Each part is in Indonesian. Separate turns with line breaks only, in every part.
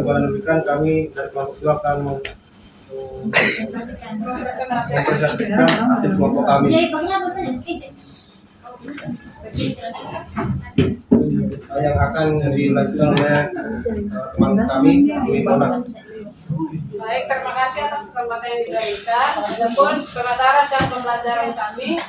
jawaban demikian kami dari kelompok 2 akan mempresentasikan hasil kelompok kami. Yang akan dilanjutkan oleh teman kami, Dwi Mona.
Baik, terima kasih atas kesempatan yang diberikan. Adapun pemasaran dan pembelajaran kami.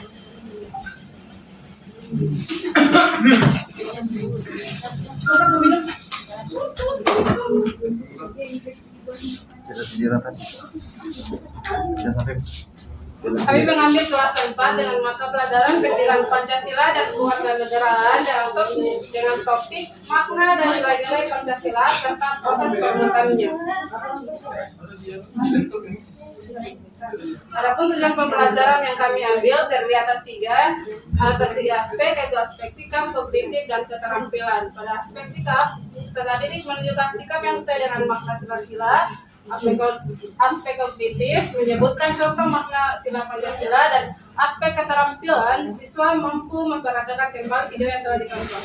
Kami mengambil kelas 4 dengan mata pelajaran pendidikan Pancasila dan kewarganegaraan dengan topik makna dan nilai-nilai Pancasila serta proses perumusannya. Adapun tujuan pembelajaran yang kami ambil terdiri atas tiga aspek, yaitu aspek sikap, kognitif, dan keterampilan. Pada aspek sikap, peserta didik menunjukkan sikap yang sesuai dengan makna sila-sila. Aspek kognitif menyebutkan contoh makna sila Pancasila, dan aspek keterampilan siswa mampu memperagakan kembali video yang telah ditonton.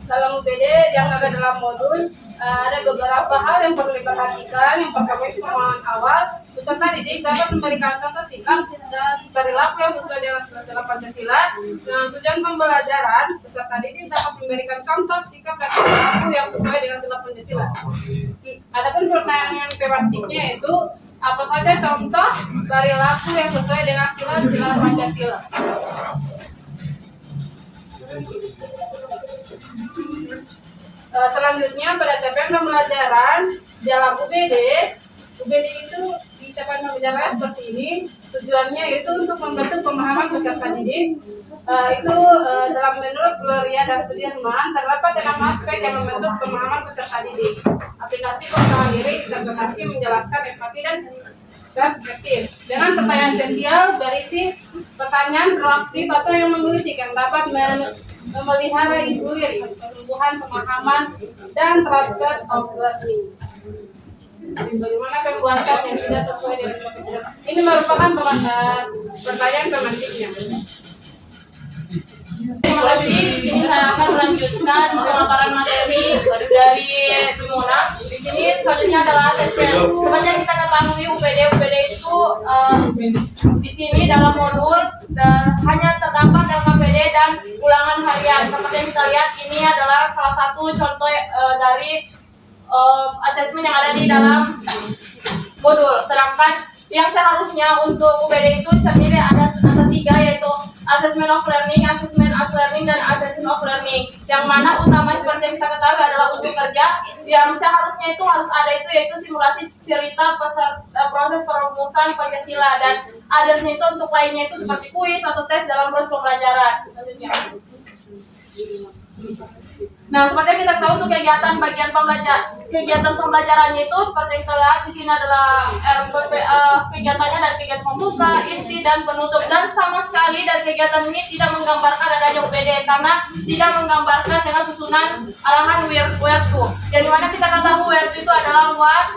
Dalam UPD yang ada dalam modul ada beberapa hal yang perlu diperhatikan. Yang pertama itu pemahaman awal. Peserta didik dapat memberikan contoh sikap dan perilaku yang sesuai dengan sila Pancasila. Dengan tujuan pembelajaran, peserta didik dapat memberikan contoh sikap dan perilaku yang sesuai dengan sila Pancasila. Adapun pertanyaan tematiknya itu apa saja contoh perilaku yang sesuai dengan sila Pancasila. Selanjutnya pada capaian pembelajaran dalam UPD itu di capaian pembelajaran seperti ini. Tujuannya itu untuk membentuk pemahaman peserta didik. Dalam menurut Gloria dan Sudirman terdapat 6 aspek yang membentuk pemahaman peserta didik. Aplikasi pengetahuan diri, interpretasi, menjelaskan, empati, dan perspektif. Dengan pertanyaan sesial berisi pertanyaan proaktif atau yang menggelitik yang dapat memelihara intuisi, pertumbuhan pemahaman, dan transfer of learning. Bagaimana pembuatan yang tidak sesuai dengan kebutuhan? Ini merupakan pertanyaan pemantiknya. Terima kasih. Di sini saya akan melanjutkan pemaparan materi dari Mona. Di sini selanjutnya adalah asesmen. Seperti yang kita ketahui UPD itu di sini dalam modul hanya terdapat LKPD dan ulangan harian. Seperti yang kita lihat, ini adalah salah satu contoh dari asesmen yang ada di dalam modul. Sedangkan yang seharusnya untuk UPD itu sendiri ada tiga, yaitu assessment of learning, assessment as learning, dan assessment of learning. Yang mana utama seperti yang kita ketahui adalah unjuk kerja. Yang seharusnya itu harus ada yaitu simulasi cerita proses perumusan Pancasila, dan othersnya itu untuk lainnya itu seperti kuis atau tes dalam proses pembelajaran. Selanjutnya. Nah, seperti yang kita tahu untuk kegiatan pembelajarannya itu seperti yang kita lihat di sini adalah kegiatannya dari kegiatan pembuka, inti, dan penutup, dan sama sekali dari kegiatan ini tidak menggambarkan adanya UPD karena tidak menggambarkan dengan susunan arahan where to. Yang dimana kita ketahui where to itu adalah what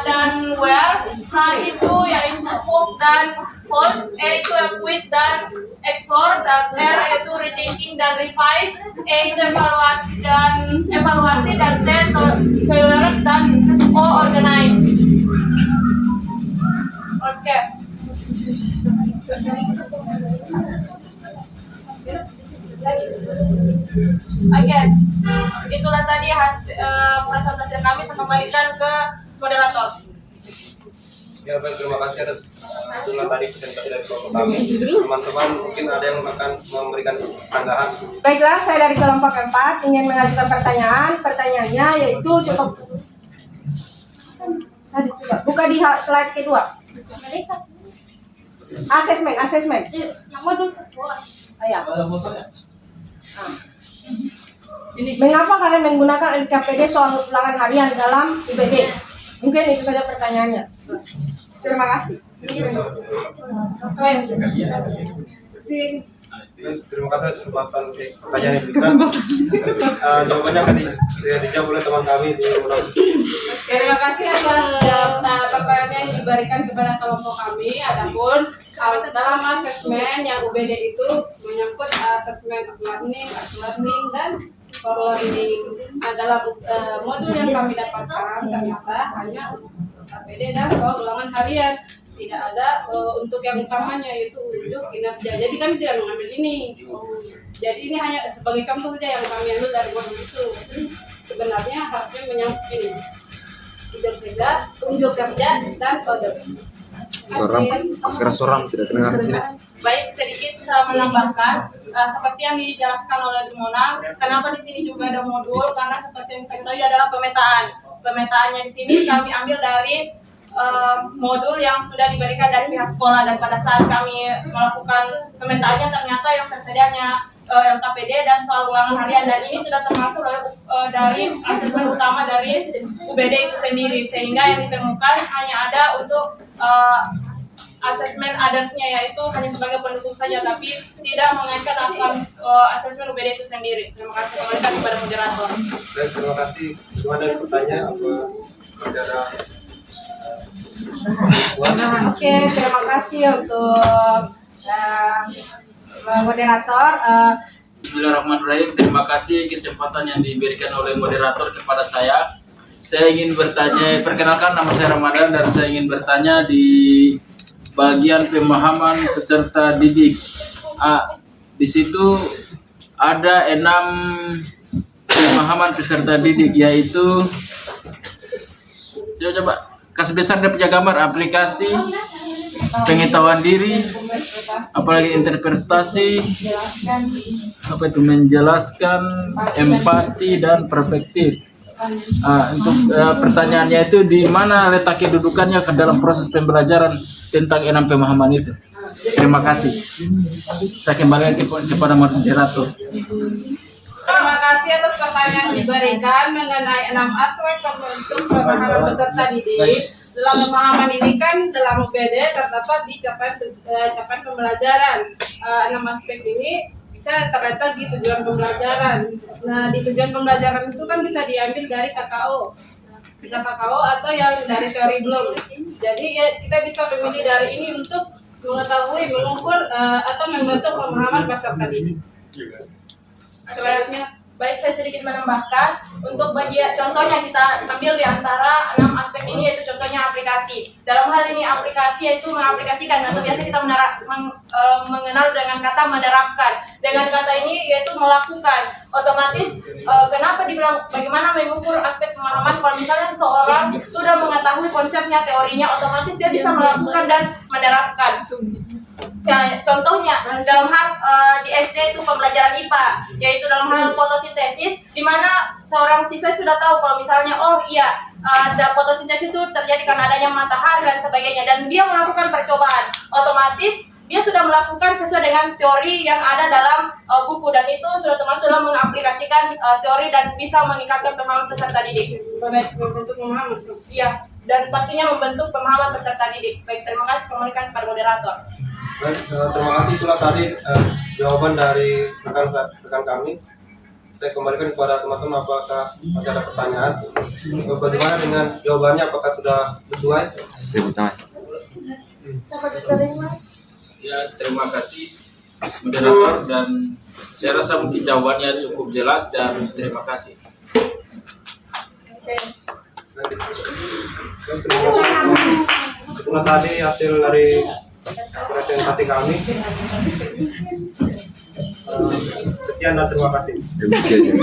dan where. Nah, itu yaitu hope dan hold, E itu quit dan explore, dan R itu rethinking dan revise, E itu evaluasi dan T tolerate, dan O organize. Oke. Itulah tadi presentasi kami. Saya kembalikan ke moderator.
Ya, baik, terima kasih atas itulah tadi presentasi dari kelompok kami. Teman-teman mungkin ada yang akan memberikan tanggapan.
Baiklah, saya dari kelompok 4 ingin mengajukan pertanyaan. Pertanyaannya yaitu cukup buka di slide kedua. Asesmen.
Yang modul kedua.
Mengapa kalian menggunakan LKPD soal ulangan harian dalam UPD? Mungkin itu saja pertanyaannya. Terima kasih.
Terima kasih atas kesempatan pertanyaan yang diberikan. Jawabannya akan dijawab oleh teman kami di Undang.
Terima kasih atas pertanyaan yang diberikan kepada kelompok kami. Adapun dalam asesmen yang UPD itu
menyangkut asesmen learning, dan learning. Nah, dalam modul yang kami dapatkan ternyata hanya KPD dan soal ulangan harian. Tidak ada untuk yang utamanya yaitu unjuk kinerja. Jadi kami tidak mengambil ini. Jadi ini hanya sebagai contoh saja yang kami ambil dari modul itu. Sebenarnya harusnya menyangkut ini. Unjuk kerja dan kode.
Suram tidak terdengar di sini.
Baik, sedikit saya menambahkan seperti yang dijelaskan oleh Dimona, kenapa di sini juga ada modul, karena seperti yang kita ketahui adalah pemetaan. Pemetaannya di sini kami ambil dari modul yang sudah diberikan dari pihak sekolah, dan pada saat kami melakukan pemetaannya ternyata yang tersedianya LKPD dan soal ulangan harian, dan ini tidak termasuk dari asesmen utama dari UBD itu sendiri, sehingga yang ditemukan hanya ada untuk asesmen others-nya, yaitu hanya sebagai pendukung saja, tapi tidak mengaitkan akan asesmen UBD itu sendiri. Terima kasih kembalikan kepada moderator.
Baik, terima kasih. Cuma ada pertanyaan apa masih ada?
Oke, terima kasih untuk moderator.
Bismillahirrahmanirrahim. Terima kasih kesempatan yang diberikan oleh moderator kepada saya. Saya ingin bertanya, perkenalkan nama saya Ramadan dan saya ingin bertanya di bagian pemahaman peserta didik. Di situ ada 6 pemahaman peserta didik, yaitu coba kasih besar dia punya gambar aplikasi, pengetahuan diri, apalagi interpretasi, apa itu menjelaskan, empati dan perspektif. Untuk pertanyaannya itu di mana letak kedudukannya ke dalam proses pembelajaran tentang 6 pemahaman itu. Terima kasih. Saya kembali kepada moderator.
Terima kasih atas pertanyaan diberikan mengenai 6 aspek pembentuk pemahaman peserta didik. Dalam pemahaman ini kan dalam UBD terdapat di capaian pembelajaran. 6 aspek ini bisa terletak di tujuan pembelajaran. Nah, di tujuan pembelajaran itu kan bisa diambil dari KKO. Bisa KKO atau yang dari teori belum. Jadi ya, kita bisa memilih dari ini untuk mengetahui, mengukur atau membentuk pemahaman peserta didik.
Selanjutnya, baik, saya sedikit menambahkan untuk bagian contohnya kita ambil di antara 6 aspek ini, yaitu contohnya aplikasi. Dalam hal ini aplikasi yaitu mengaplikasikan, atau biasa kita mengenal dengan kata menerapkan. Dengan kata ini yaitu melakukan. Otomatis kenapa dibilang bagaimana mengukur aspek pemahaman? Kalau misalnya seseorang sudah mengetahui konsepnya, teorinya, otomatis dia bisa melakukan dan menerapkan. Ya, contohnya dalam hal di SD itu pembelajaran IPA, yaitu dalam hal fotosintesis, di mana seorang siswa sudah tahu kalau misalnya ada fotosintesis itu terjadi karena adanya matahari dan sebagainya, dan dia melakukan percobaan, otomatis dia sudah melakukan sesuai dengan teori yang ada dalam buku, dan itu sudah termasuk dalam mengaplikasikan teori dan bisa meningkatkan pemahaman peserta didik.
Membentuk pemahaman.
Iya, dan pastinya membentuk pemahaman peserta didik. Baik, terima kasih, kembalikan kepada moderator.
Baik, terima kasih. Itulah tadi jawaban dari rekan kami. Saya kembalikan kepada teman-teman, apakah masih ada pertanyaan? Bagaimana dengan jawabannya, apakah sudah sesuai?
Saya bertanya.
Ya, terima kasih moderator, dan saya rasa mungkin jawabannya cukup jelas dan terima kasih.
Itulah tadi hasil dari presentasi kami. Sekian dan terima kasih.
Demikian.